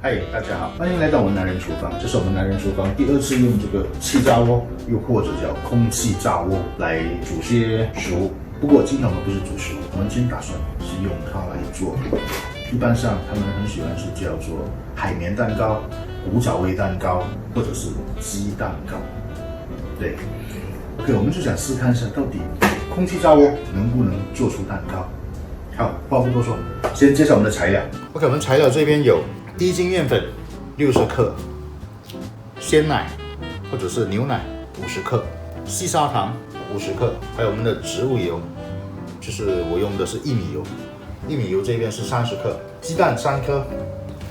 嗨，大家好，欢迎来到我们男人厨房。这是我们男人厨房第2次用这个气炸锅，又或者叫空气炸锅来煮些食物。不过今天我们不是煮食物，我们今天打算是用它来做。一般上他们很喜欢是叫做海绵蛋糕、古早味蛋糕，或者是鸡蛋糕。对 ，OK， 我们就想试看一下，到底空气炸锅能不能做出蛋糕。好，话不多说，先介绍我们的材料。OK， 我们材料这边有低筋面粉60克，鲜奶或者是牛奶50克，细砂糖50克，还有我们的植物油，就是我用的是薏米油，薏米油这边是30克，鸡蛋3颗，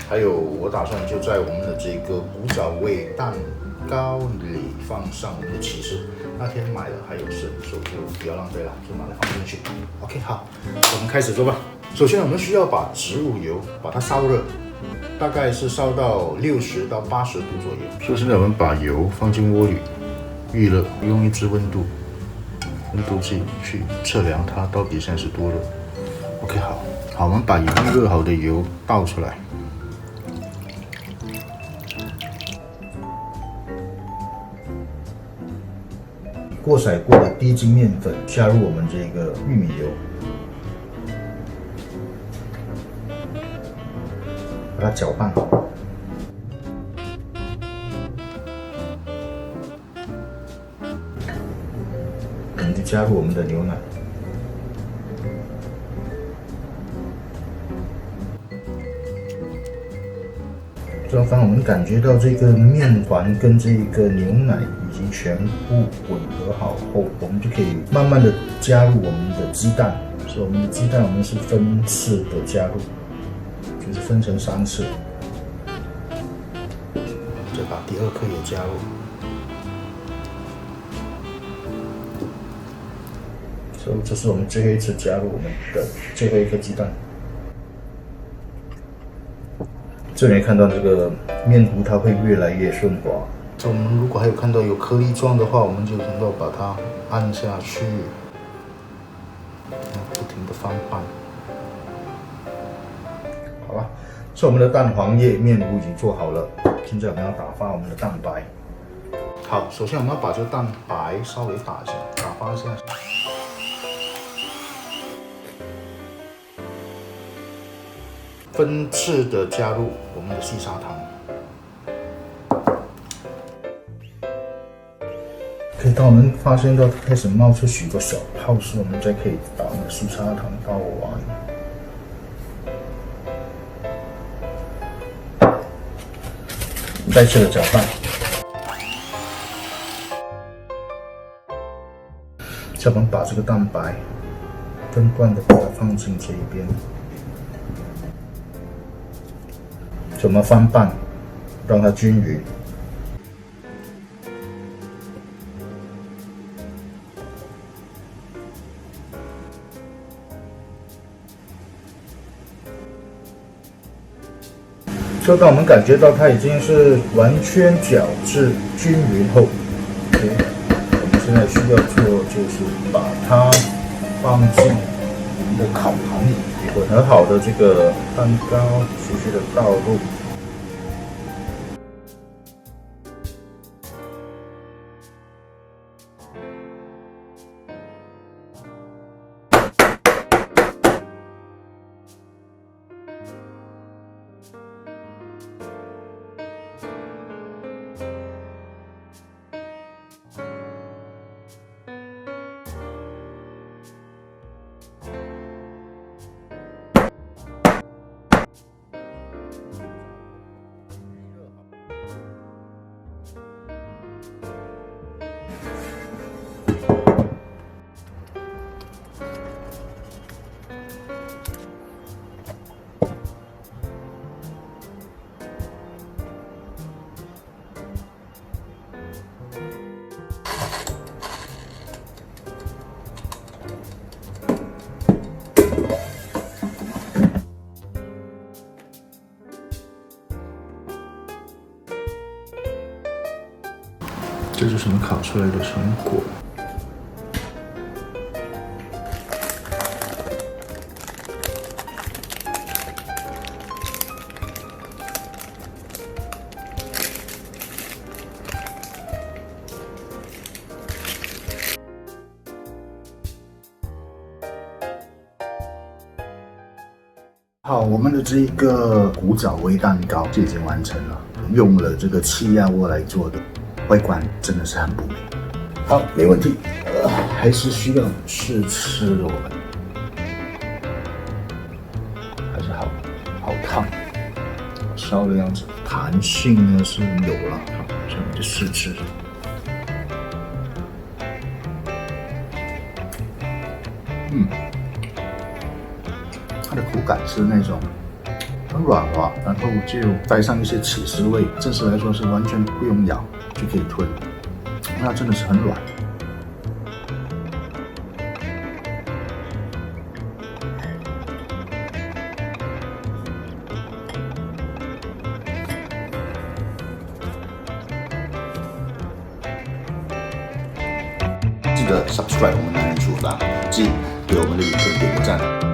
还有我打算就在我们的这个古早味蛋糕里放上我们的起司。那天买了还有剩，所以就不要浪费了，就把它放进去。OK， 好，我们开始做吧。首先我们需要把植物油把它烧热，大概是烧到60到80度左右。所以现在我们把油放进锅里，预热，用一支温度计去测量它到底现在是多热。OK， 好，我们把预热好的油倒出来。过筛过的低筋面粉加入我们这个玉米油，把它搅拌好。我们就加入我们的牛奶，这样我们感觉到这个面团跟这个牛奶已经全部混合好后，我们就可以慢慢的加入我们的鸡蛋。所以我们的鸡蛋我们是分次的加入，就是分成3次。再把第2颗也加入。所以这是我们最后一次加入我们的最后一颗鸡蛋。这里看到这个面糊，它会越来越顺滑。我们如果还有看到有颗粒状的话，我们就能够把它按下去，不停的翻拌。好了，这我们的蛋黄液面糊已经做好了，现在我们要打发我们的蛋白。好，首先我们要把这个蛋白稍微打发一下。分次的加入我们的细砂糖。可以当我们发现到它开始冒出许多小泡时，我们再可以把我们的细砂糖倒完。再次的搅拌。再我们把这个蛋白分段的把它放进这一边。我们翻拌，让它均匀。就当我们感觉到它已经是完全搅制均匀后 ，OK， 我们现在需要做就是把它放进我们的烤盘里。混合好的这个蛋糕，继续的倒入。这就是我们烤出来的成果。好，我们的这一个古早味蛋糕就已经完成了，用了这个气压锅来做的，外观真的是很不美。好，没问题，还是需要试吃的我们，还是好烫，烧的样子，弹性呢是有了，好，所以我们就试吃。它的口感是那种很软滑，然后就带上一些起司味，正式来说是完全不用咬就可以吞，那真的是很软。记得 subscribe 我们男人厨房，记得给我们的影片点个赞。